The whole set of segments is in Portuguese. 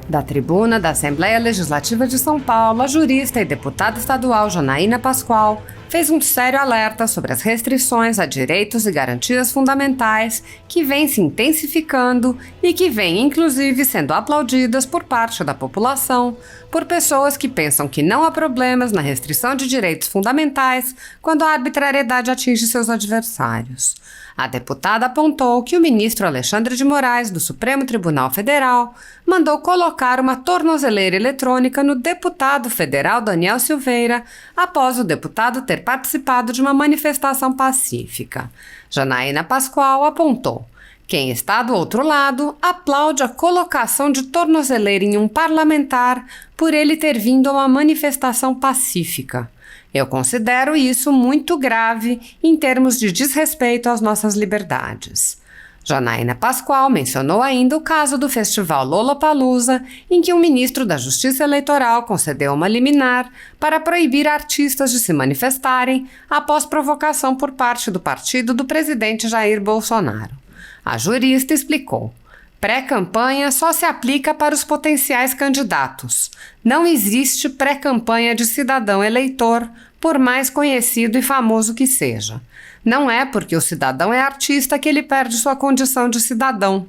Da tribuna da Assembleia Legislativa de São Paulo, a jurista e deputada estadual Janaína Pascoal fez um sério alerta sobre as restrições a direitos e garantias fundamentais que vêm se intensificando e que vêm, inclusive, sendo aplaudidas por parte da população, por pessoas que pensam que não há problemas na restrição de direitos fundamentais quando a arbitrariedade atinge seus adversários. A deputada apontou que o ministro Alexandre de Moraes, do Supremo Tribunal Federal, mandou colocar uma tornozeleira eletrônica no deputado federal Daniel Silveira após o deputado ter participado de uma manifestação pacífica. Janaína Pascoal apontou: quem está do outro lado aplaude a colocação de tornozeleira em um parlamentar por ele ter vindo a uma manifestação pacífica. Eu considero isso muito grave em termos de desrespeito às nossas liberdades. Janaína Pascoal mencionou ainda o caso do festival Lollapalooza, em que um ministro da Justiça Eleitoral concedeu uma liminar para proibir artistas de se manifestarem após provocação por parte do partido do presidente Jair Bolsonaro. A jurista explicou: pré-campanha só se aplica para os potenciais candidatos. Não existe pré-campanha de cidadão eleitor, por mais conhecido e famoso que seja. Não é porque o cidadão é artista que ele perde sua condição de cidadão.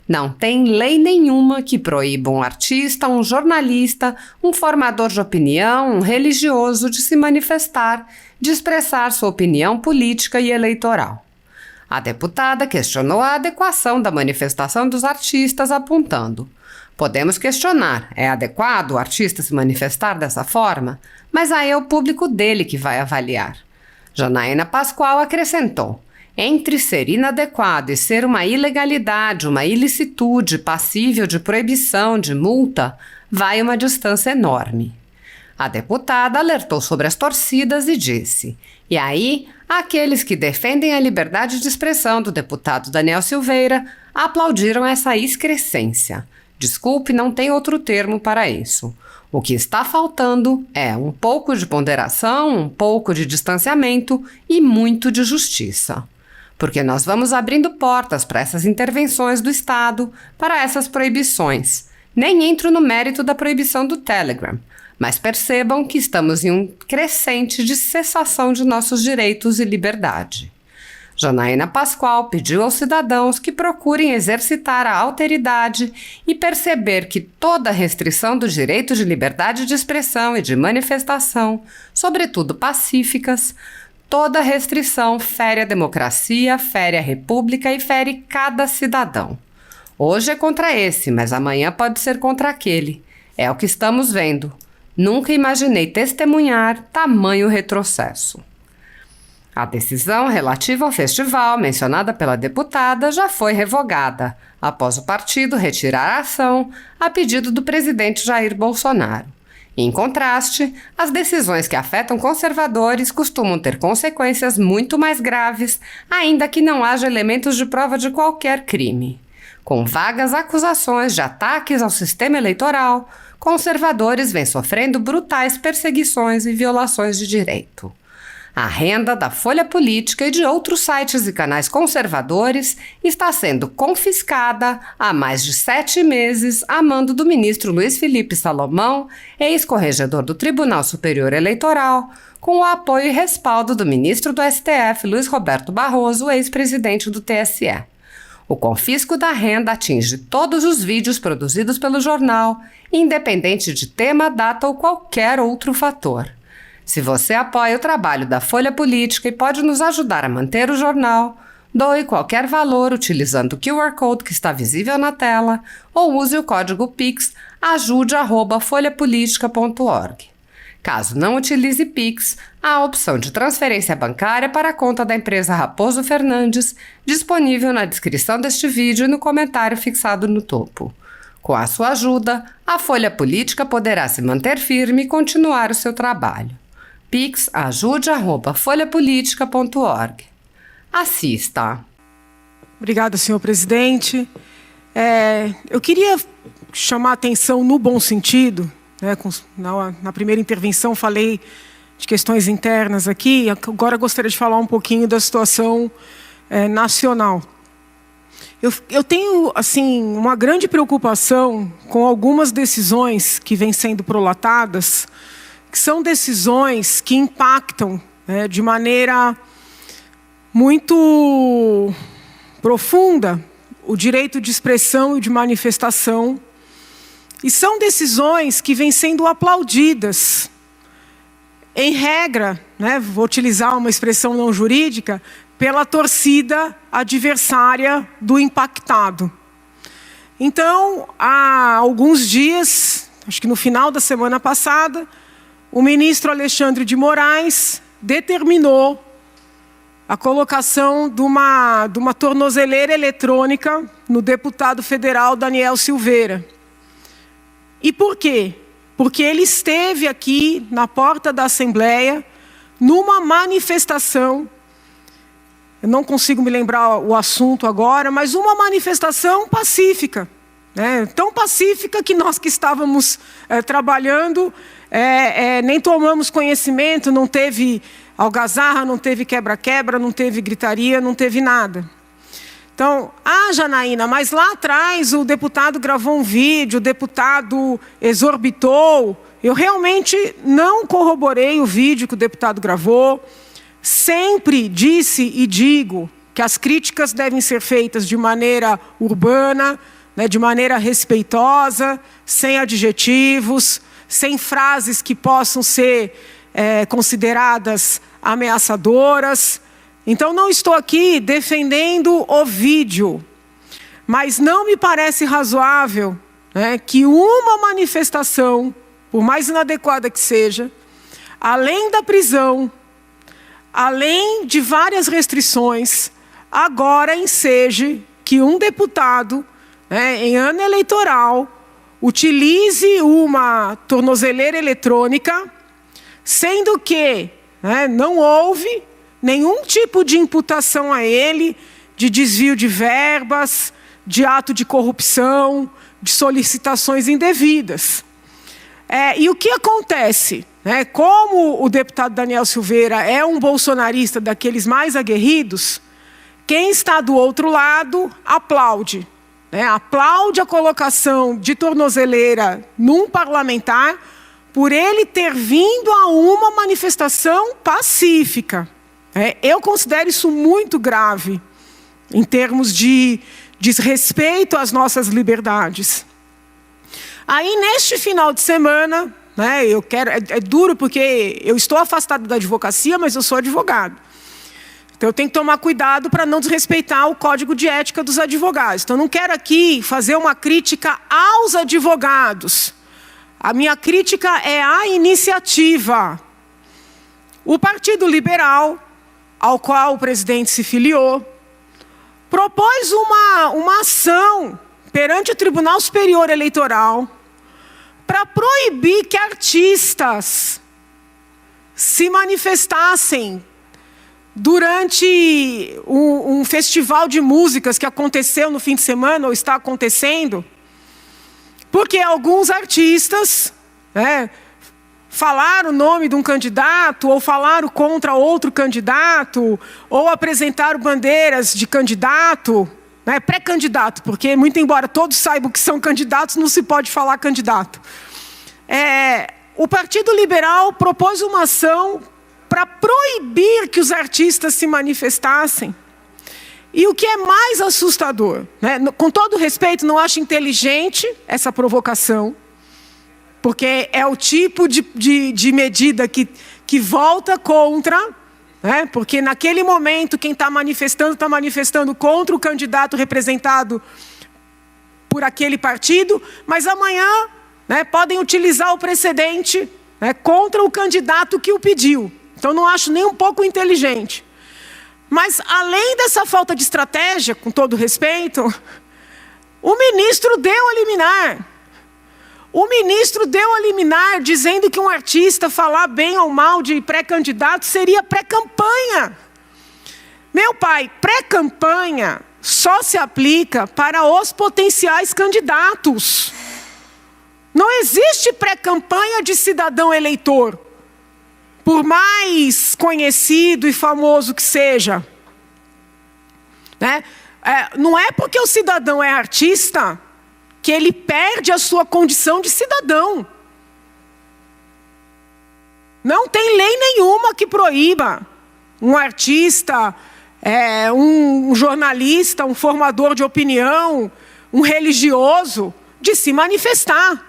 Não tem lei nenhuma que proíba um artista, um jornalista, um formador de opinião, um religioso de se manifestar, de expressar sua opinião política e eleitoral. A deputada questionou a adequação da manifestação dos artistas, apontando: podemos questionar, é adequado o artista se manifestar dessa forma? Mas aí é o público dele que vai avaliar. Janaína Pascoal acrescentou: entre ser inadequado e ser uma ilegalidade, uma ilicitude passível de proibição, de multa, vai uma distância enorme. A deputada alertou sobre as torcidas e disse: e aí, aqueles que defendem a liberdade de expressão do deputado Daniel Silveira aplaudiram essa excrescência. Desculpe, não tem outro termo para isso. O que está faltando é um pouco de ponderação, um pouco de distanciamento e muito de justiça. Porque nós vamos abrindo portas para essas intervenções do Estado, para essas proibições. Nem entro no mérito da proibição do Telegram, mas percebam que estamos em um crescente de cessação de nossos direitos e liberdade. Janaína Pascoal pediu aos cidadãos que procurem exercitar a alteridade e perceber que toda restrição do direito de liberdade de expressão e de manifestação, sobretudo pacíficas, toda restrição fere a democracia, fere a república e fere cada cidadão. Hoje é contra esse, mas amanhã pode ser contra aquele. É o que estamos vendo. Nunca imaginei testemunhar tamanho retrocesso. A decisão relativa ao festival, mencionada pela deputada, já foi revogada, após o partido retirar a ação a pedido do presidente Jair Bolsonaro. Em contraste, as decisões que afetam conservadores costumam ter consequências muito mais graves, ainda que não haja elementos de prova de qualquer crime. Com vagas acusações de ataques ao sistema eleitoral, conservadores vêm sofrendo brutais perseguições e violações de direito. A renda da Folha Política e de outros sites e canais conservadores está sendo confiscada há mais de 7 meses a mando do ministro Luiz Felipe Salomão, ex-corregedor do Tribunal Superior Eleitoral, com o apoio e respaldo do ministro do STF, Luiz Roberto Barroso, ex-presidente do TSE. O confisco da renda atinge todos os vídeos produzidos pelo jornal, independente de tema, data ou qualquer outro fator. Se você apoia o trabalho da Folha Política e pode nos ajudar a manter o jornal, doe qualquer valor utilizando o QR Code que está visível na tela ou use o código PIX ajude@folhapolitica.org. Caso não utilize PIX, há a opção de transferência bancária para a conta da empresa Raposo Fernandes, disponível na descrição deste vídeo e no comentário fixado no topo. Com a sua ajuda, a Folha Política poderá se manter firme e continuar o seu trabalho. PIX ajude@folhapolitica.org. Assista. Obrigada, senhor presidente. Eu queria chamar a atenção no bom sentido, né, na primeira intervenção falei de questões internas aqui, agora gostaria de falar um pouquinho da situação nacional. Eu tenho, assim, uma grande preocupação com algumas decisões que vêm sendo prolatadas, que são decisões que impactam, né, de maneira muito profunda o direito de expressão e de manifestação. E são decisões que vêm sendo aplaudidas. Em regra, né, vou utilizar uma expressão não jurídica, pela torcida adversária do impactado. Então, há alguns dias, acho que no final da semana passada, o ministro Alexandre de Moraes determinou a colocação de uma tornozeleira eletrônica no deputado federal Daniel Silveira. E por quê? Porque ele esteve aqui na porta da Assembleia numa manifestação, eu não consigo me lembrar o assunto agora, mas uma manifestação pacífica, né? Tão pacífica que nós que estávamos trabalhando nem tomamos conhecimento, não teve algazarra, não teve quebra-quebra, não teve gritaria, não teve nada. Então, Janaína, mas lá atrás o deputado gravou um vídeo, o deputado exorbitou. Eu realmente não corroborei o vídeo que o deputado gravou. Sempre disse e digo que as críticas devem ser feitas de maneira urbana, né, de maneira respeitosa, sem adjetivos, sem frases que possam ser consideradas ameaçadoras. Então, não estou aqui defendendo o vídeo, mas não me parece razoável, né, que uma manifestação, por mais inadequada que seja, além da prisão, além de várias restrições, agora enseje que um deputado, né, em ano eleitoral, utilize uma tornozeleira eletrônica, sendo que, né, não houve nenhum tipo de imputação a ele de desvio de verbas, de ato de corrupção, de solicitações indevidas. E o que acontece? Né, como o deputado Daniel Silveira é um bolsonarista daqueles mais aguerridos, quem está do outro lado aplaude. Né, aplaude a colocação de tornozeleira num parlamentar por ele ter vindo a uma manifestação pacífica. Eu considero isso muito grave, em termos de desrespeito às nossas liberdades. Aí, neste final de semana, né, é duro porque eu estou afastado da advocacia, mas eu sou advogado. Então, eu tenho que tomar cuidado para não desrespeitar o código de ética dos advogados. Então, eu não quero aqui fazer uma crítica aos advogados. A minha crítica é à iniciativa. O Partido Liberal, ao qual o presidente se filiou, propôs uma ação perante o Tribunal Superior Eleitoral para proibir que artistas se manifestassem durante um festival de músicas que aconteceu no fim de semana, ou está acontecendo, porque alguns artistas, né, falaram o nome de um candidato, ou falaram contra outro candidato, ou apresentaram bandeiras de candidato, né, pré-candidato, porque, muito embora todos saibam que são candidatos, não se pode falar candidato. O Partido Liberal propôs uma ação para proibir que os artistas se manifestassem. E o que é mais assustador, né, com todo respeito, não acho inteligente essa provocação, porque é o tipo de medida que volta contra, né, porque naquele momento quem está manifestando contra o candidato representado por aquele partido, mas amanhã, né, podem utilizar o precedente, né, contra o candidato que o pediu. Então não acho nem um pouco inteligente. Mas além dessa falta de estratégia, com todo respeito, o ministro deu a liminar. O ministro deu a liminar dizendo que um artista falar bem ou mal de pré-candidato seria pré-campanha. Meu pai, pré-campanha só se aplica para os potenciais candidatos. Não existe pré-campanha de cidadão eleitor, por mais conhecido e famoso que seja. Né? Não é porque o cidadão é artista que ele perde a sua condição de cidadão. Não tem lei nenhuma que proíba um artista, um jornalista, um formador de opinião, um religioso, de se manifestar,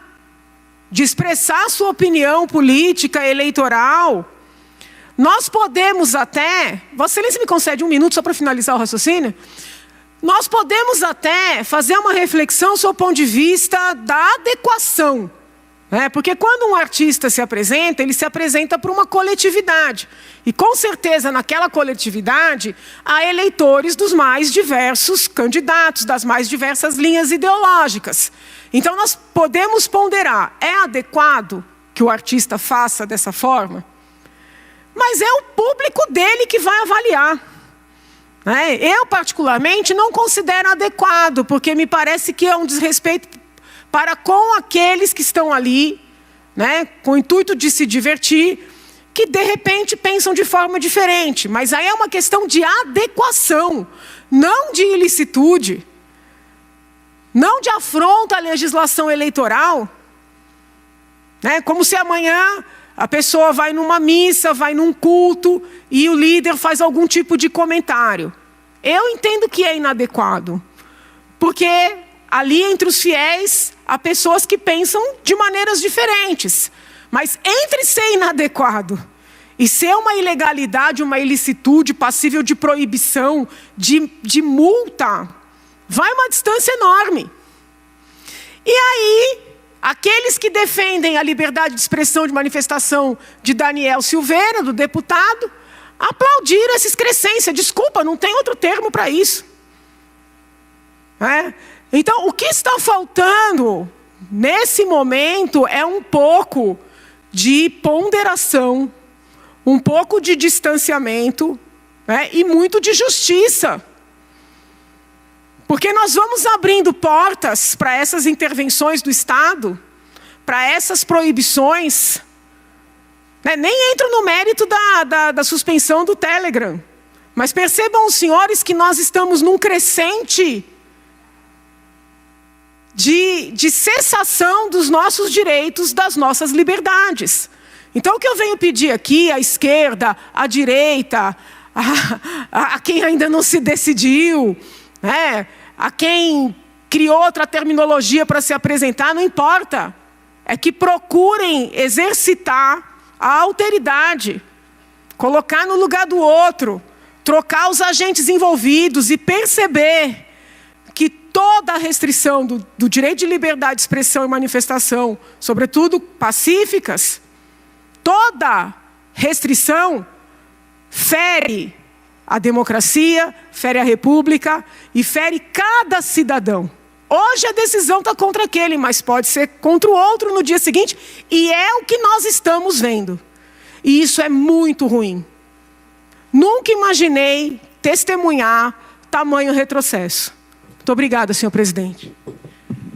de expressar sua opinião política, eleitoral. Nós podemos até... Vossa Excelência me concede um minuto só para finalizar o raciocínio? Nós podemos até fazer uma reflexão sob o ponto de vista da adequação. Porque quando um artista se apresenta, ele se apresenta para uma coletividade. E com certeza naquela coletividade há eleitores dos mais diversos candidatos, das mais diversas linhas ideológicas. Então nós podemos ponderar, é adequado que o artista faça dessa forma? Mas é o público dele que vai avaliar. Eu particularmente não considero adequado, porque me parece que é um desrespeito para com aqueles que estão ali, com o intuito de se divertir, que de repente pensam de forma diferente. Mas aí é uma questão de adequação, não de ilicitude, não de afronta à legislação eleitoral. Como se amanhã a pessoa vai numa missa, vai num culto, e o líder faz algum tipo de comentário. Eu entendo que é inadequado, porque ali entre os fiéis há pessoas que pensam de maneiras diferentes. Mas entre ser inadequado e ser uma ilegalidade, uma ilicitude passível de proibição, de multa, vai uma distância enorme. E aí, aqueles que defendem a liberdade de expressão, de manifestação de Daniel Silveira, do deputado, aplaudiram essa excrescência. Desculpa, não tem outro termo para isso. Então, o que está faltando nesse momento é um pouco de ponderação, um pouco de distanciamento, e muito de justiça. Porque nós vamos abrindo portas para essas intervenções do Estado, para essas proibições. Nem entro no mérito da suspensão do Telegram. Mas percebam os senhores que nós estamos num crescente de cessação dos nossos direitos, das nossas liberdades. Então o que eu venho pedir aqui à esquerda, à direita, a quem ainda não se decidiu, a quem criou outra terminologia para se apresentar, não importa. É que procurem exercitar a alteridade, colocar no lugar do outro, trocar os agentes envolvidos e perceber que toda a restrição do direito de liberdade de expressão e manifestação, sobretudo pacíficas, toda restrição fere a democracia, fere a república e fere cada cidadão. Hoje a decisão está contra aquele, mas pode ser contra o outro no dia seguinte, e é o que nós estamos vendo. E isso é muito ruim. Nunca imaginei testemunhar tamanho retrocesso. Muito obrigada, senhor presidente.